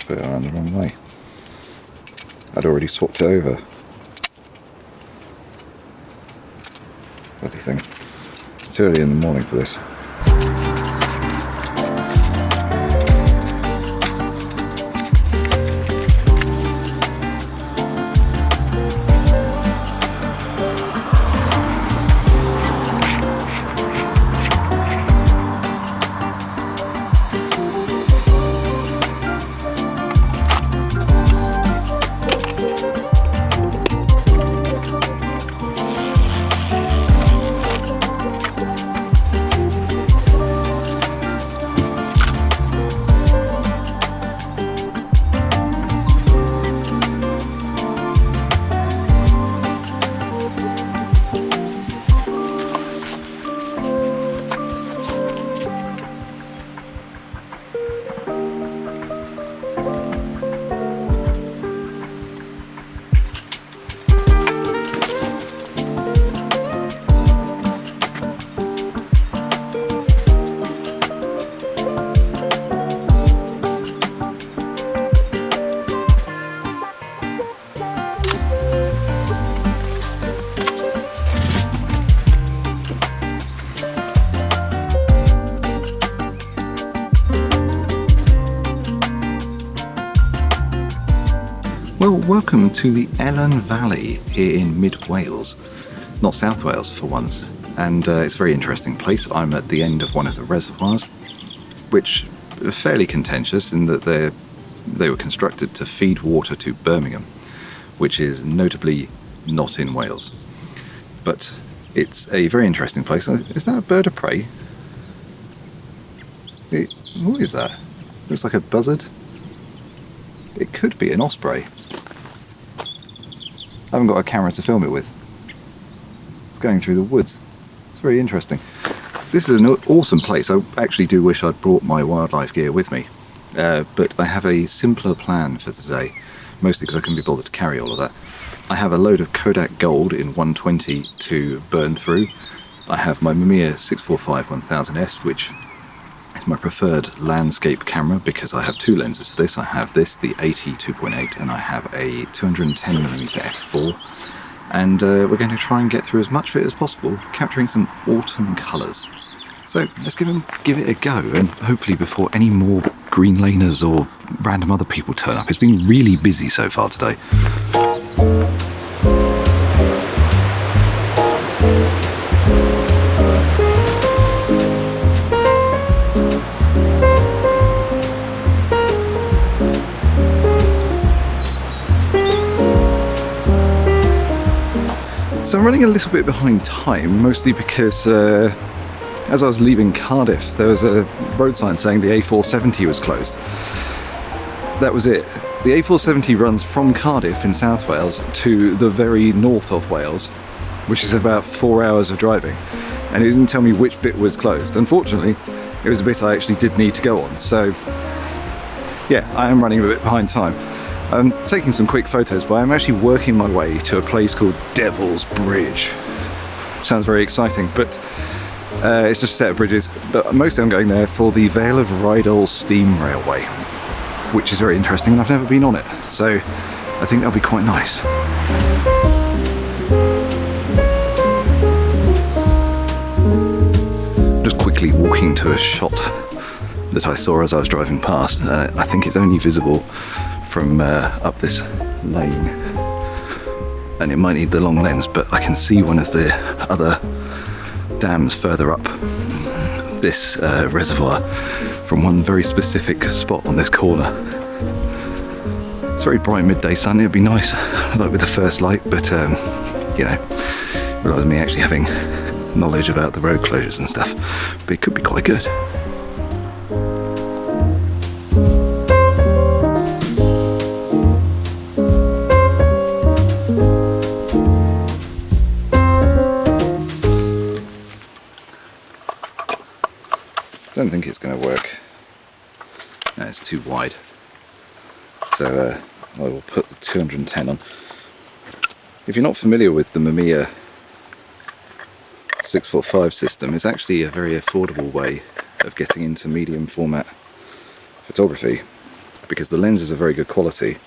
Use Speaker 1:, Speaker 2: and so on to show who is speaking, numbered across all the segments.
Speaker 1: put it around the wrong way. I'd already swapped it over. Bloody thing. It's too early in the morning for this. Well, welcome to the Elan Valley here in mid-Wales, not South Wales for once, and it's a very interesting place. I'm at the end of one of the reservoirs, which are fairly contentious in that they were constructed to feed water to Birmingham, which is notably not in Wales. But it's a very interesting place. Is that a bird of prey? What is that? Looks like a buzzard. It could be an osprey. I haven't got a camera to film it with. It's going through the woods. It's very interesting. This is an awesome place. I actually do wish I'd brought my wildlife gear with me, but I have a simpler plan for today, mostly because I couldn't be bothered to carry all of that. I have a load of Kodak Gold in 120 to burn through. I have my Mamiya 645-1000S, which is my preferred landscape camera because I have two lenses for this. I have this, the 80 2.8, and I have a 210mm f4. And we're going to try and get through as much of it as possible, capturing some autumn colours. So let's give it a go, and hopefully before any more green laners or random other people turn up. It's been really busy so far today. So I'm running a little bit behind time, mostly because as I was leaving Cardiff, there was a road sign saying the A470 was closed. That was it. The A470 runs from Cardiff in South Wales to the very north of Wales, which is about 4 hours of driving, and it didn't tell me which bit was closed. Unfortunately, it was a bit I actually did need to go on, so yeah, I am running a bit behind time. I'm taking some quick photos, but I'm actually working my way to a place called Devil's Bridge. Sounds very exciting, but it's just a set of bridges. But mostly I'm going there for the Vale of Rheidol steam railway, which is very interesting, and I've never been on it, so I think that'll be quite nice. Just quickly walking to a shot that I saw as I was driving past, and I think it's only visible from up this lane, and it might need the long lens, but I can see one of the other dams further up this reservoir from one very specific spot on this corner. It's very bright midday sun. It'd be nice like with the first light, but you know, rather me actually having knowledge about the road closures and stuff, but it could be quite good. Don't think it's going to work. No, it's too wide. So I will put the 210 on. If you're not familiar with the Mamiya 645 system, it's actually a very affordable way of getting into medium format photography, because the lenses are very good quality,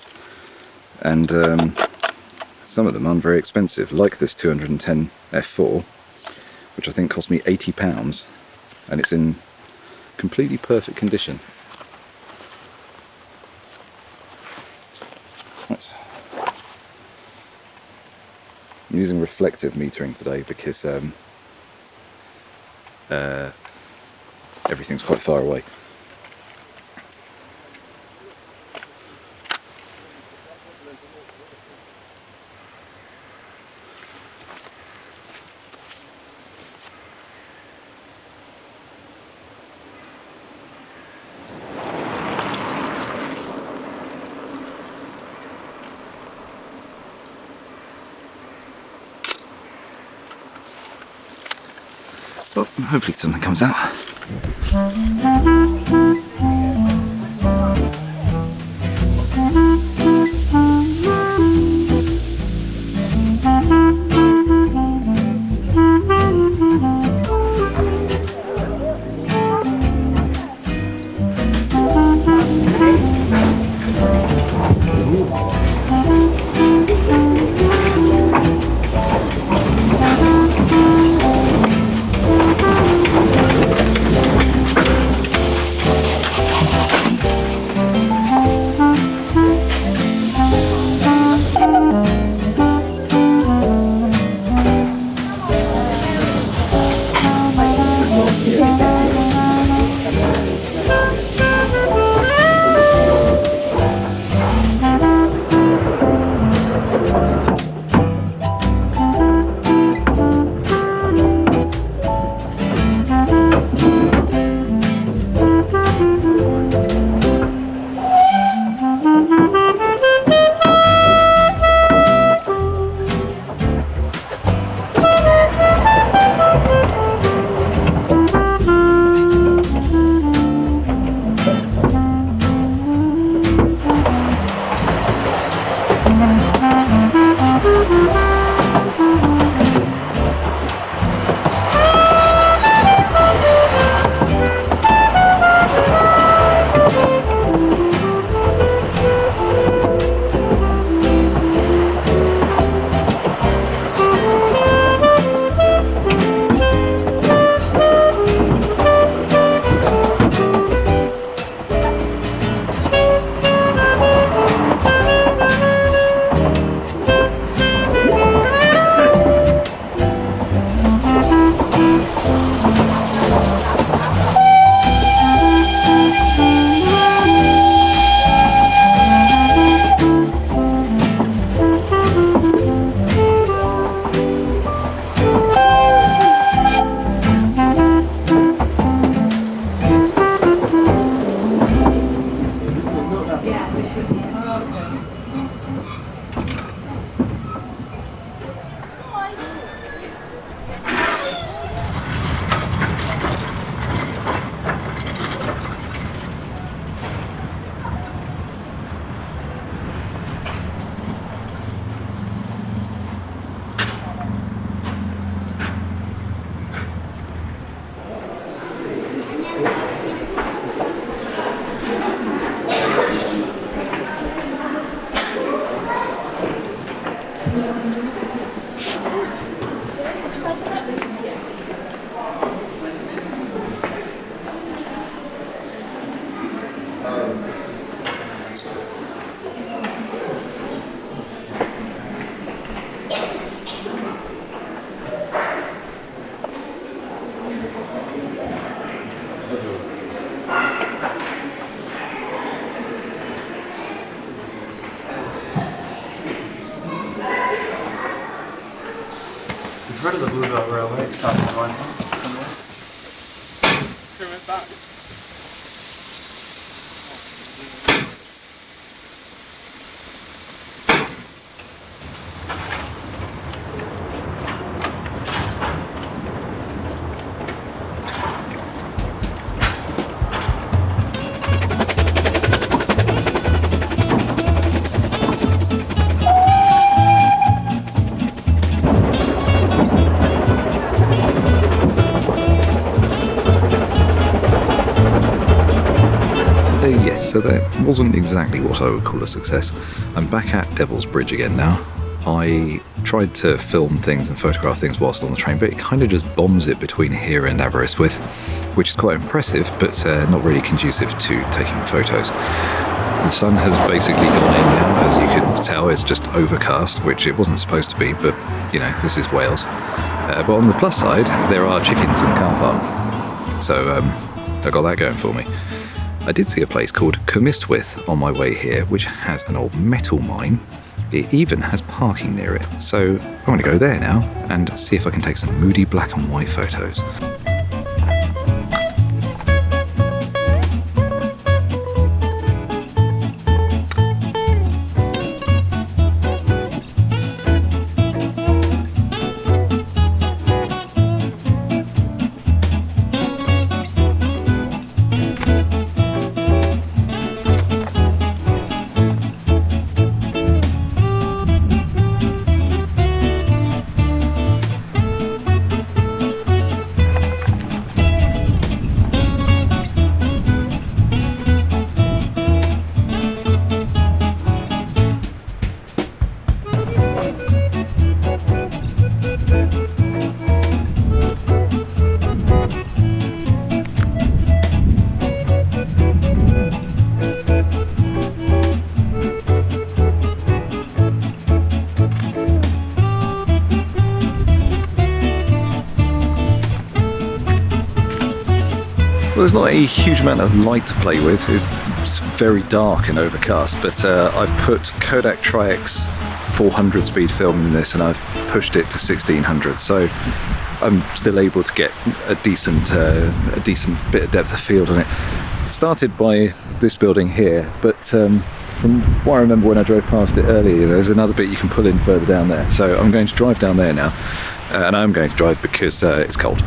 Speaker 1: and some of them aren't very expensive, like this 210 f4, which I think cost me £80, and it's in completely perfect condition. Right. I'm using reflective metering today because everything's quite far away. Well, hopefully something comes out.
Speaker 2: You've heard of the Blue Belt Railway? It stops at Vale.
Speaker 1: so that wasn't exactly what I would call a success. I'm back at Devil's Bridge again now. I tried to film things and photograph things whilst on the train, but it kind of just bombs it between here and Aberystwyth, which is quite impressive, but not really conducive to taking photos. The sun has basically gone in now, as you can tell. It's just overcast, which it wasn't supposed to be, but you know, this is Wales. But on the plus side, there are chickens in the car park, so I got that going for me. I did see a place called Cwmystwyth on my way here, which has an old metal mine. It even has parking near it, so I'm going to go there now and see if I can take some moody black and white photos. Well, there's not a huge amount of light to play with. It's very dark and overcast, but I've put Kodak Tri-X 400 speed film in this and I've pushed it to 1600, so I'm still able to get a decent bit of depth of field on it. It started by this building here, but from what I remember when I drove past it earlier, there's another bit you can pull in further down there. So I'm going to drive down there now, and I'm going to drive because it's cold.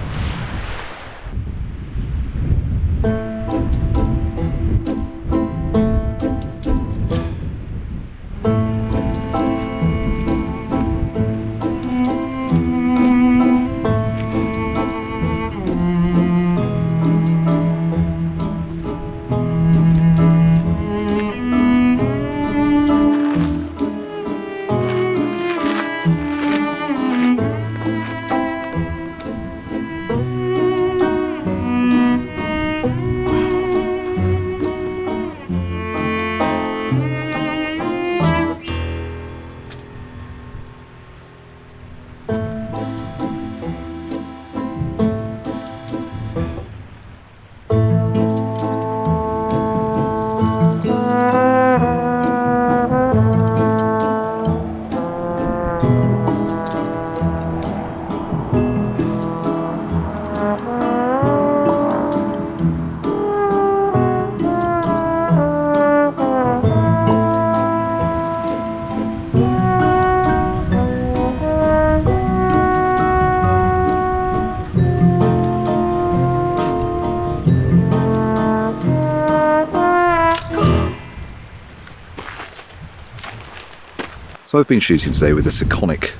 Speaker 1: So I've been shooting today with this iconic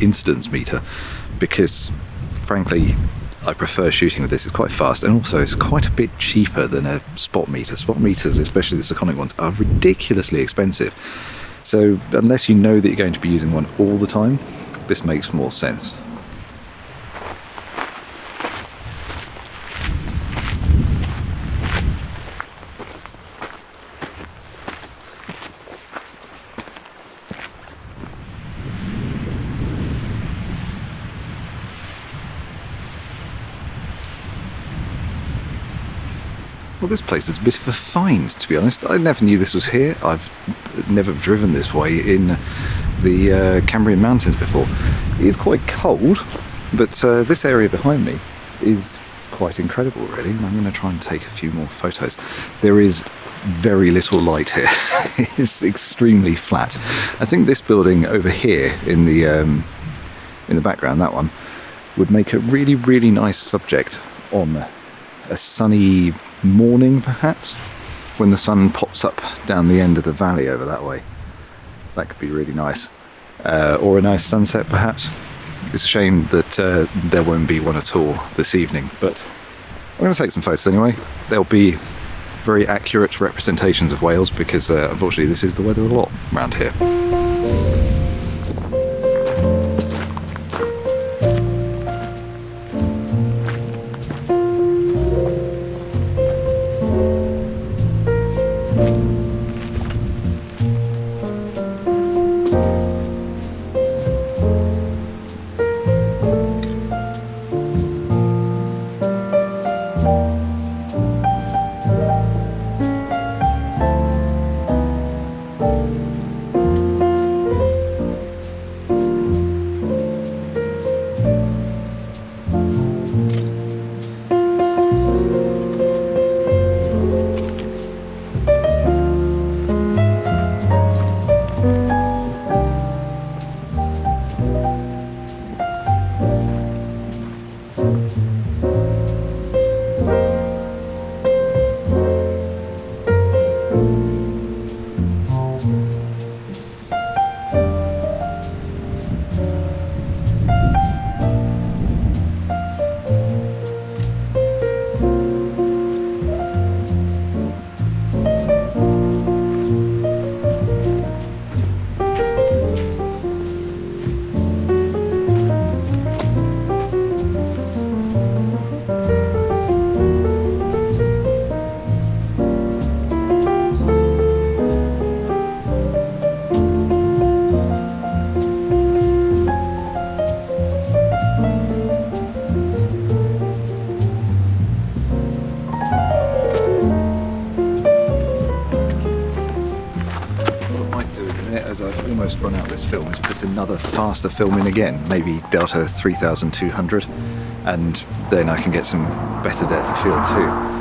Speaker 1: incidence meter because, frankly, I prefer shooting with this. It's quite fast and also it's quite a bit cheaper than a spot meter. Spot meters, especially the iconic ones, are ridiculously expensive. So unless you know that you're going to be using one all the time, this makes more sense. Well, this place is a bit of a find, to be honest. I never knew this was here. I've never driven this way in the Cambrian mountains before. It is quite cold, but this area behind me is quite incredible, really. And I'm going to try and take a few more photos. There is very little light here. It's extremely flat. I think this building over here in the background, that one, would make a really, really nice subject on a sunny morning, perhaps, when the sun pops up down the end of the valley over that way. That could be really nice. Or a nice sunset, perhaps. It's a shame that there won't be one at all this evening, but I'm going to take some photos anyway. They'll be very accurate representations of Wales because unfortunately this is the weather a lot around here. As I've almost run out this film, is put another faster film in again, maybe Delta 3200, and then I can get some better depth of field too.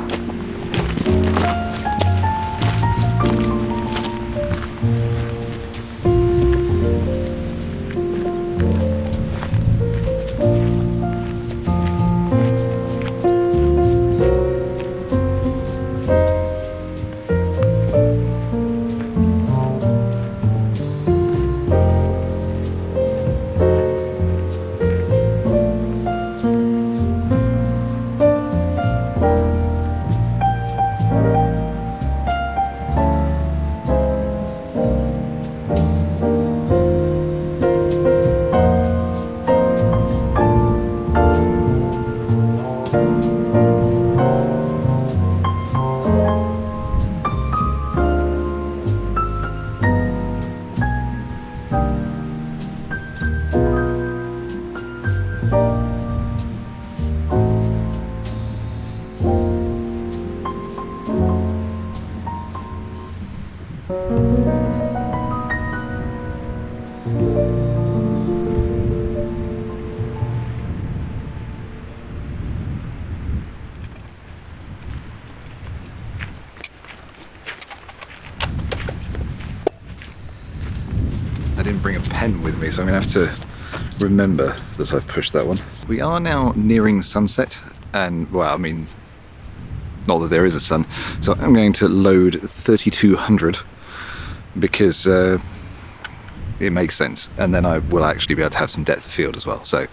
Speaker 1: I didn't bring a pen with me, so I'm going to have to remember that I've pushed that one. We are now nearing sunset, and, well, I mean, not that there is a sun, so I'm going to load 3200 because it makes sense, and then I will actually be able to have some depth of field as well. So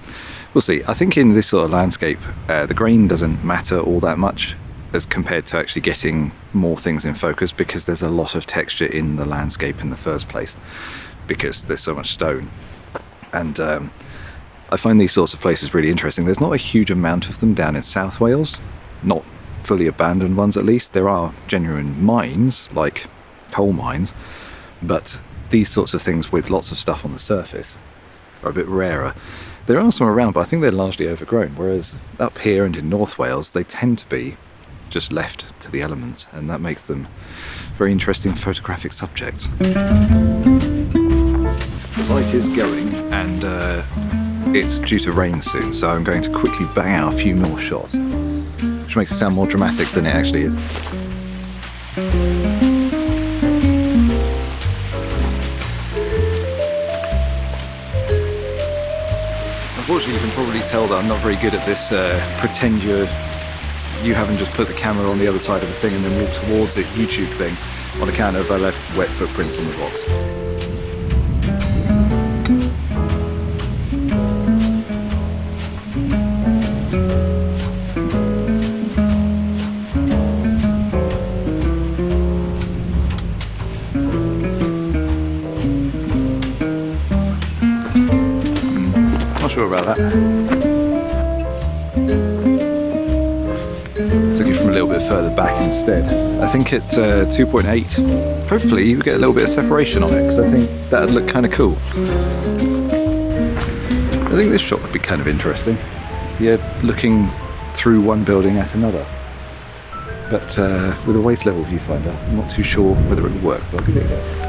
Speaker 1: we'll see. I think in this sort of landscape, the grain doesn't matter all that much as compared to actually getting more things in focus, because there's a lot of texture in the landscape in the first place, because there's so much stone. And I find these sorts of places really interesting. There's not a huge amount of them down in South Wales, not fully abandoned ones at least. There are genuine mines, like coal mines, but these sorts of things with lots of stuff on the surface are a bit rarer. There are some around, but I think they're largely overgrown, whereas up here and in North Wales they tend to be just left to the elements, and that makes them very interesting photographic subjects. The light is going, and it's due to rain soon, so I'm going to quickly bang out a few more shots, which makes it sound more dramatic than it actually is. Unfortunately, you can probably tell that I'm not very good at this pretend you haven't just put the camera on the other side of the thing and then walk towards it YouTube thing, on account of I left wet footprints on the rocks. sure about that. Took it from a little bit further back instead. I think at 2.8, hopefully you get a little bit of separation on it, because I think that'd look kind of cool. I think this shot would be kind of interesting. Yeah, looking through one building at another. But with a waist level viewfinder, I'm not too sure whether it would work, but I'll give it a go.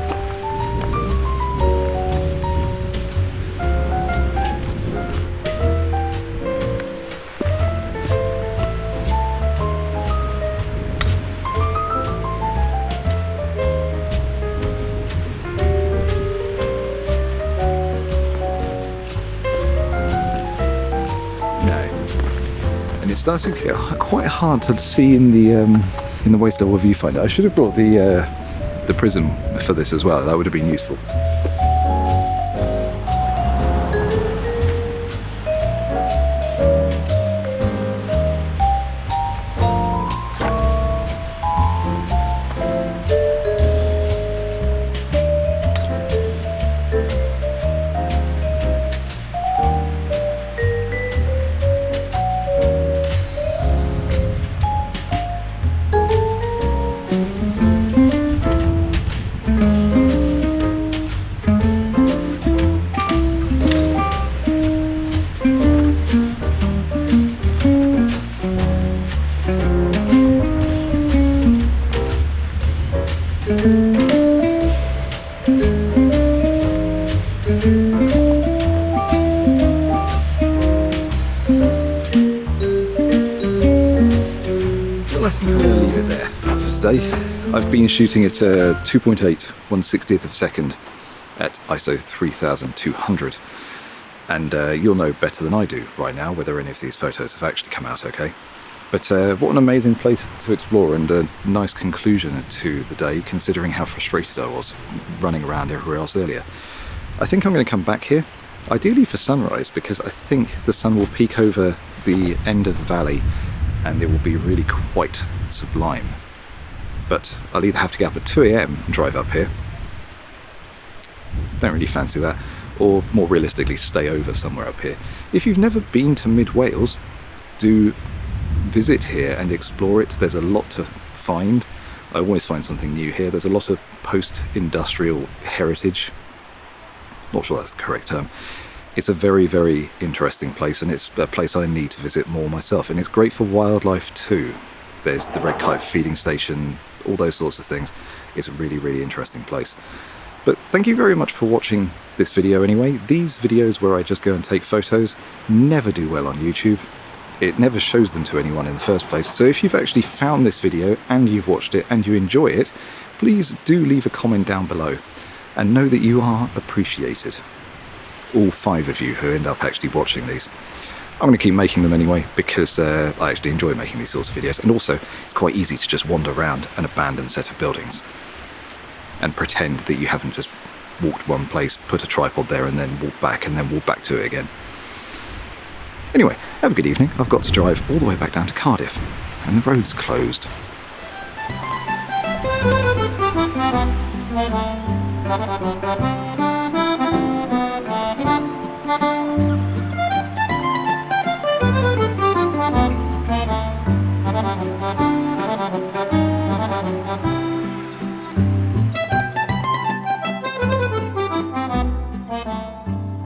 Speaker 1: It's starting to get quite hard to see in the waist level viewfinder. I should have brought the prism for this as well. That would have been useful. I've been shooting at 2.8 1/60th of a second at ISO 3200, and you'll know better than I do right now whether any of these photos have actually come out okay. But what an amazing place to explore, and a nice conclusion to the day considering how frustrated I was running around everywhere else earlier. I think I'm going to come back here, ideally for sunrise, because I think the sun will peek over the end of the valley and it will be really quite sublime. But I'll either have to get up at 2 AM and drive up here, don't really fancy that, or more realistically stay over somewhere up here. If you've never been to mid Wales, do visit here and explore it. There's a lot to find. I always find something new here. There's a lot of post-industrial heritage. Not sure that's the correct term. It's a very, very interesting place, and it's a place I need to visit more myself, and it's great for wildlife too. There's the red kite feeding station, all those sorts of things. It's a really, really interesting place. But thank you very much for watching this video anyway. These videos where I just go and take photos never do well on YouTube. It never shows them to anyone in the first place. So if you've actually found this video and you've watched it and you enjoy it, please do leave a comment down below and know that you are appreciated. All 5 of you who end up actually watching these. I'm going to keep making them anyway, because I actually enjoy making these sorts of videos, and also it's quite easy to just wander around an abandoned set of buildings and pretend that you haven't just walked one place, put a tripod there, and then walk back to it again. Anyway, have a good evening. I've got to drive all the way back down to Cardiff, and the road's closed.